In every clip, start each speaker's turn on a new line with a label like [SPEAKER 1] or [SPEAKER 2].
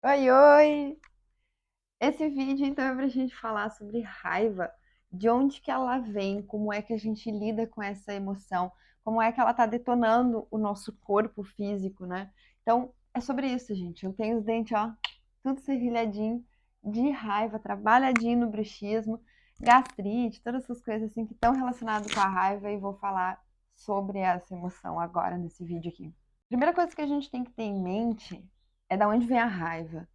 [SPEAKER 1] Oi, oi! Esse vídeo então é pra gente falar sobre raiva, de onde que ela vem, como é que a gente lida com essa emoção, como é que ela tá detonando o nosso corpo físico, né? Então, é sobre isso, gente. Eu tenho os dentes, ó, tudo serrilhadinho, de raiva, trabalhadinho no bruxismo, gastrite, todas essas coisas assim que estão relacionadas com a raiva e vou falar sobre essa emoção agora nesse vídeo aqui. Primeira coisa que a gente tem que ter em mente é da onde vem a raiva.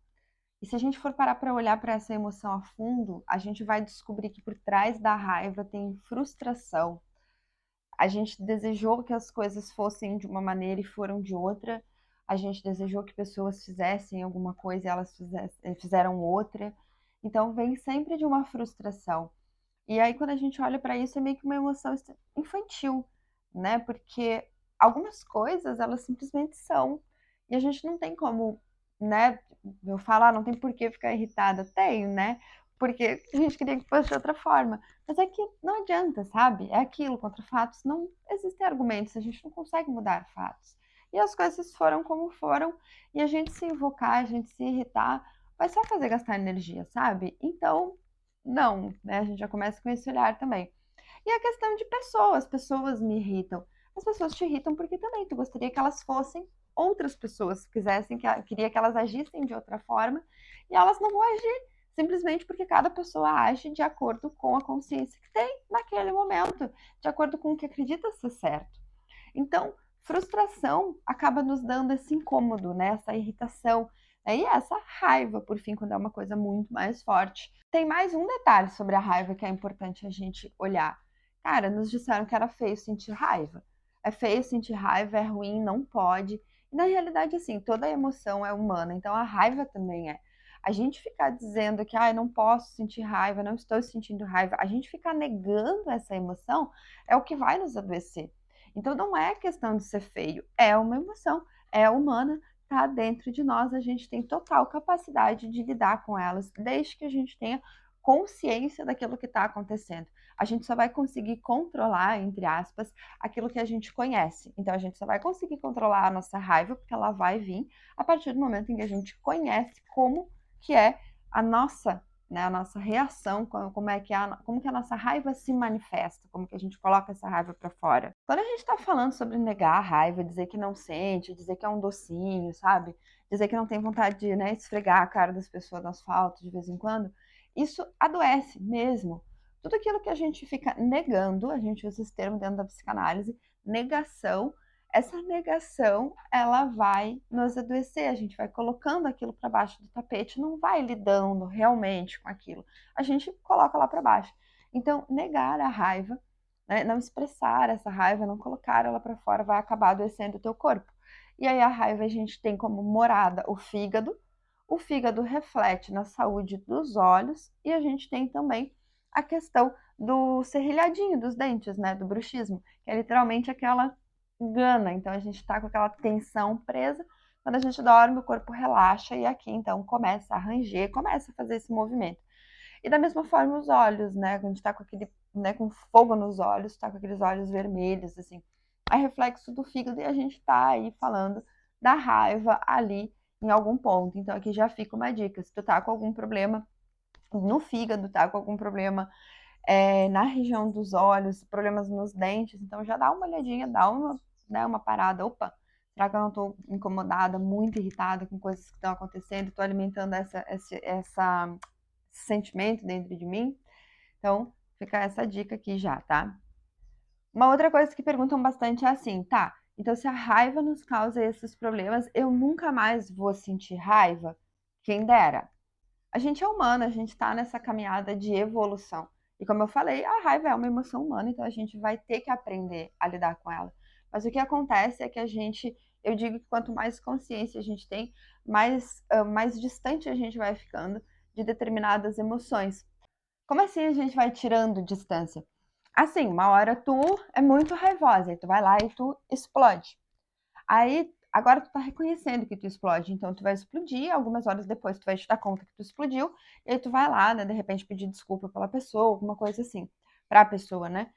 [SPEAKER 1] E se a gente for parar para olhar para essa emoção a fundo, a gente vai descobrir que por trás da raiva tem frustração. A gente desejou que as coisas fossem de uma maneira e foram de outra. A gente desejou que pessoas fizessem alguma coisa e elas fizeram outra. Então vem sempre de uma frustração. E aí quando a gente olha para isso é meio que uma emoção infantil, né? Porque algumas coisas elas simplesmente são e a gente não tem como, né? Eu falo, não tem por que ficar irritada. Tenho, né? Porque a gente queria que fosse de outra forma. Mas é que não adianta, sabe? É aquilo, contra fatos não existem argumentos, a gente não consegue mudar fatos. E as coisas foram como foram, e a gente se invocar, a gente se irritar, vai só fazer gastar energia, sabe? Então, não, né? A gente já começa com esse olhar também. E a questão de pessoas, pessoas me irritam. As pessoas te irritam porque também tu gostaria que elas fossem outras pessoas, quisessem queria que elas agissem de outra forma, e elas não vão agir simplesmente porque cada pessoa age de acordo com a consciência que tem naquele momento, de acordo com o que acredita ser certo. Então, frustração acaba nos dando esse incômodo, né? Essa irritação, né? E essa raiva, por fim, quando é uma coisa muito mais forte. Tem mais um detalhe sobre a raiva que é importante a gente olhar. Cara, nos disseram que era feio sentir raiva. É feio sentir raiva, é ruim, não pode. E na realidade, assim, toda emoção é humana, então a raiva também é. A gente ficar dizendo que, ah, eu não posso sentir raiva, não estou sentindo raiva, a gente ficar negando essa emoção é o que vai nos adoecer. Então não é questão de ser feio, é uma emoção, é humana, tá dentro de nós, a gente tem total capacidade de lidar com elas, desde que a gente tenha consciência daquilo que está acontecendo. A gente só vai conseguir controlar, entre aspas, aquilo que a gente conhece. Então a gente só vai conseguir controlar a nossa raiva, porque ela vai vir a partir do momento em que a gente conhece como que é a nossa, né, a nossa reação, como que a nossa raiva se manifesta, como que a gente coloca essa raiva para fora. Quando a gente está falando sobre negar a raiva, dizer que não sente, dizer que é um docinho, sabe? Dizer que não tem vontade de, né, esfregar a cara das pessoas no asfalto de vez em quando, isso adoece mesmo. Tudo aquilo que a gente fica negando, a gente usa esse termo dentro da psicanálise, negação, essa negação, ela vai nos adoecer, a gente vai colocando aquilo para baixo do tapete, não vai lidando realmente com aquilo. A gente coloca lá para baixo. Então, negar a raiva, né, não expressar essa raiva, não colocar ela para fora, vai acabar adoecendo o teu corpo. E aí a raiva a gente tem como morada o fígado. O fígado reflete na saúde dos olhos e a gente tem também a questão do serrilhadinho dos dentes, né, do bruxismo, que é literalmente aquela gana. Então a gente está com aquela tensão presa. Quando a gente dorme, o corpo relaxa e aqui então começa a ranger, começa a fazer esse movimento. E da mesma forma os olhos, né? Quando a gente tá com aquele, né, com fogo nos olhos, tá com aqueles olhos vermelhos, assim. É reflexo do fígado e a gente tá aí falando da raiva ali em algum ponto. Então aqui já fica uma dica. Se tu tá com algum problema no fígado, tá com algum problema na região dos olhos, problemas nos dentes, então já dá uma olhadinha, dá uma, né, uma parada. Opa, será que eu não estou incomodada, muito irritada com coisas que estão acontecendo? Estou alimentando esse sentimento dentro de mim? Então, fica essa dica aqui já, tá? Uma outra coisa que perguntam bastante é assim, tá? Então, se a raiva nos causa esses problemas, eu nunca mais vou sentir raiva? Quem dera. A gente é humano, a gente está nessa caminhada de evolução. E como eu falei, a raiva é uma emoção humana, então a gente vai ter que aprender a lidar com ela. Mas o que acontece é que eu digo que quanto mais consciência a gente tem, mais distante a gente vai ficando de determinadas emoções. Como assim a gente vai tirando distância? Assim, uma hora tu é muito raivosa, e tu vai lá e tu explode. Aí, agora tu tá reconhecendo que tu explode, então tu vai explodir, algumas horas depois tu vai te dar conta que tu explodiu, e aí tu vai lá, né, de repente pedir desculpa pela pessoa, alguma coisa assim, pra pessoa, né?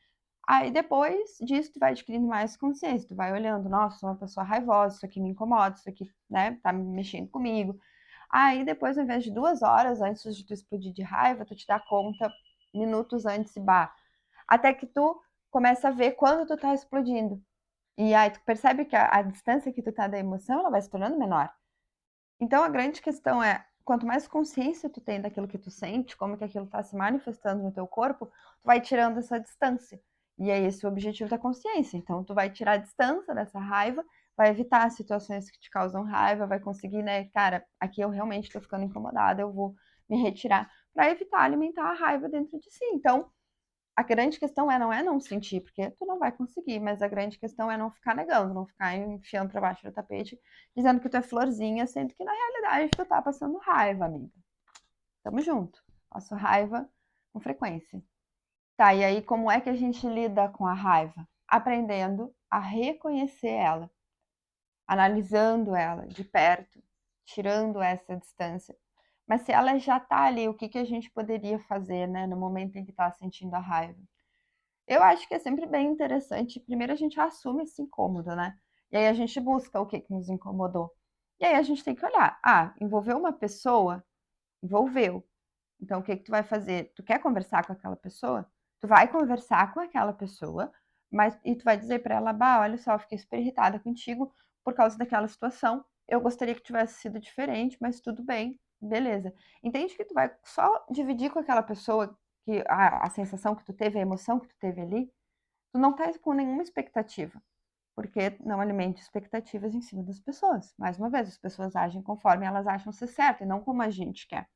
[SPEAKER 1] Aí depois disso tu vai adquirindo mais consciência, tu vai olhando, nossa, sou uma pessoa raivosa, isso aqui me incomoda, isso aqui, né, tá mexendo comigo. Aí depois, ao invés de 2 horas antes de tu explodir de raiva, tu te dá conta minutos antes e bah. Até que tu começa a ver quando tu tá explodindo. E aí tu percebe que a distância que tu tá da emoção, ela vai se tornando menor. Então a grande questão é, quanto mais consciência tu tem daquilo que tu sente, como que aquilo tá se manifestando no teu corpo, tu vai tirando essa distância. E é esse o objetivo da consciência. Então tu vai tirar a distância dessa raiva, vai evitar situações que te causam raiva, vai conseguir, né, cara, aqui eu realmente tô ficando incomodada, eu vou me retirar para evitar alimentar a raiva dentro de si. Então, a grande questão não é não sentir, porque tu não vai conseguir, mas a grande questão é não ficar negando, não ficar enfiando pra baixo do tapete, dizendo que tu é florzinha, sendo que na realidade tu tá passando raiva, amiga. Tamo junto. Passo raiva com frequência. Tá, e aí como é que a gente lida com a raiva? Aprendendo a reconhecer ela, analisando ela de perto, tirando essa distância. Mas se ela já tá ali, o que que a gente poderia fazer, né, no momento em que tá sentindo a raiva? Eu acho que é sempre bem interessante. Primeiro a gente assume esse incômodo, né? E aí a gente busca o que que nos incomodou. E aí a gente tem que olhar. Ah, envolveu uma pessoa? Envolveu. Então o que que tu vai fazer? Tu quer conversar com aquela pessoa? Tu vai conversar com aquela pessoa, mas e tu vai dizer para ela, bah, olha só, eu fiquei super irritada contigo por causa daquela situação. Eu gostaria que tivesse sido diferente, mas tudo bem, beleza. Entende que tu vai só dividir com aquela pessoa que a sensação que tu teve, a emoção que tu teve ali, tu não tá com nenhuma expectativa, porque não alimente expectativas em cima das pessoas. Mais uma vez, as pessoas agem conforme elas acham ser certo e não como a gente quer.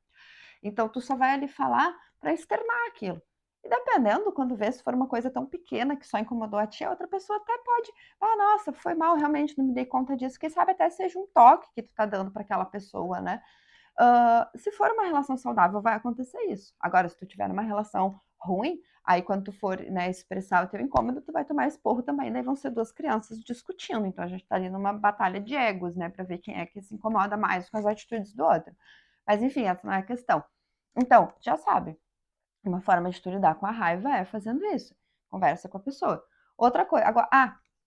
[SPEAKER 1] Então, tu só vai ali falar para externar aquilo. E dependendo, quando vê, se for uma coisa tão pequena que só incomodou a ti, a outra pessoa até pode, ah, nossa, foi mal, realmente não me dei conta disso. Quem sabe até seja um toque que tu tá dando para aquela pessoa, né? Se for uma relação saudável, vai acontecer isso. Agora, se tu tiver uma relação ruim, aí quando tu for, né, expressar o teu incômodo, tu vai tomar esporro também, daí vão ser duas crianças discutindo. Então a gente tá ali numa batalha de egos, né, para ver quem é que se incomoda mais com as atitudes do outro. Mas enfim, essa não é a questão. Então, já sabe, uma forma de tu lidar com a raiva é fazendo isso. Conversa com a pessoa. Outra coisa, agora,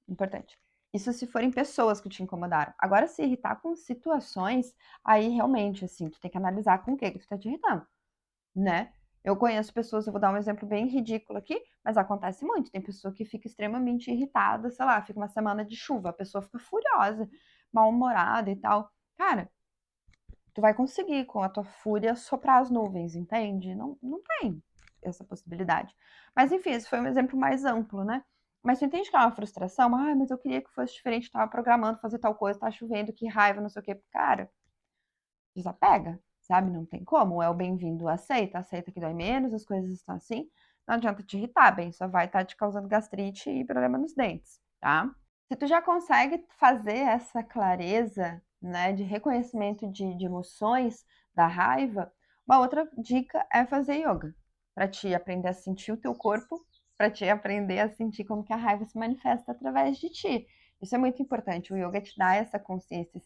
[SPEAKER 1] importante. Isso se forem pessoas que te incomodaram. Agora, se irritar com situações, aí realmente, assim, tu tem que analisar com o que tu tá te irritando, né? Eu conheço pessoas, eu vou dar um exemplo bem ridículo aqui, mas acontece muito. Tem pessoa que fica extremamente irritada, sei lá, fica uma semana de chuva, a pessoa fica furiosa, mal-humorada e tal. Cara, tu vai conseguir, com a tua fúria, soprar as nuvens, entende? Não, não tem essa possibilidade. Mas enfim, esse foi um exemplo mais amplo, né? Mas tu entende que é uma frustração? Ah, mas eu queria que fosse diferente, tava programando fazer tal coisa, tá chovendo, que raiva, não sei o quê. Cara, desapega, sabe? Não tem como. É o bem-vindo, aceita, aceita que dói menos, as coisas estão assim. Não adianta te irritar, bem, só vai estar te causando gastrite e problema nos dentes, tá? Se tu já consegue fazer essa clareza, né, de reconhecimento de emoções, da raiva, uma outra dica é fazer yoga, para te aprender a sentir o teu corpo, para te aprender a sentir como que a raiva se manifesta através de ti. Isso é muito importante. O yoga te dá essa consciência,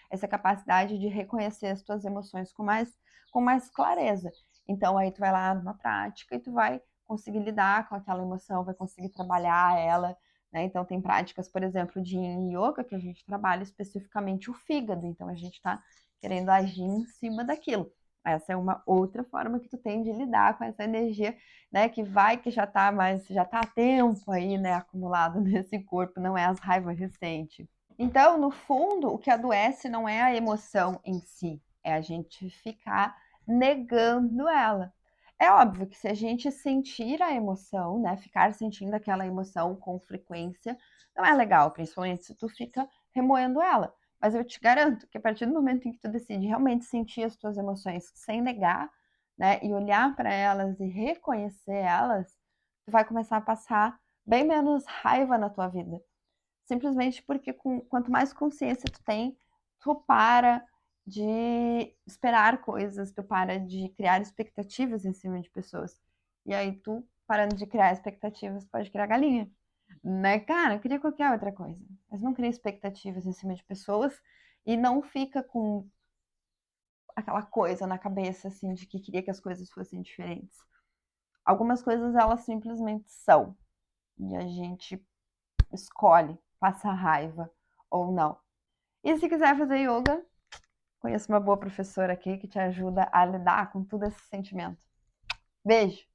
[SPEAKER 1] essa capacidade de reconhecer as tuas emoções com mais clareza. Então aí tu vai lá numa prática e tu vai conseguir lidar com aquela emoção, vai conseguir trabalhar ela, né? Então, tem práticas, por exemplo, de Yin Yoga, que a gente trabalha especificamente o fígado. Então, a gente está querendo agir em cima daquilo. Essa é uma outra forma que tu tem de lidar com essa energia, né? Que já tá há tempo aí, né? Acumulado nesse corpo, não é as raivas recentes. Então, no fundo, o que adoece não é a emoção em si, é a gente ficar negando ela. É óbvio que se a gente sentir a emoção, né, ficar sentindo aquela emoção com frequência, não é legal, principalmente se tu fica remoendo ela. Mas eu te garanto que a partir do momento em que tu decide realmente sentir as tuas emoções sem negar, né, e olhar para elas e reconhecer elas, tu vai começar a passar bem menos raiva na tua vida. Simplesmente porque quanto mais consciência tu tem, tu para de esperar coisas, tu para de criar expectativas em cima de pessoas. E aí tu, parando de criar expectativas, pode criar galinha. Né, cara? Eu queria qualquer outra coisa. Mas não cria expectativas em cima de pessoas e não fica com aquela coisa na cabeça, assim, de que queria que as coisas fossem diferentes. Algumas coisas, elas simplesmente são. E a gente escolhe passar raiva ou não. E se quiser fazer yoga, Conheço uma boa professora aqui que te ajuda a lidar com todo esse sentimento. Beijo!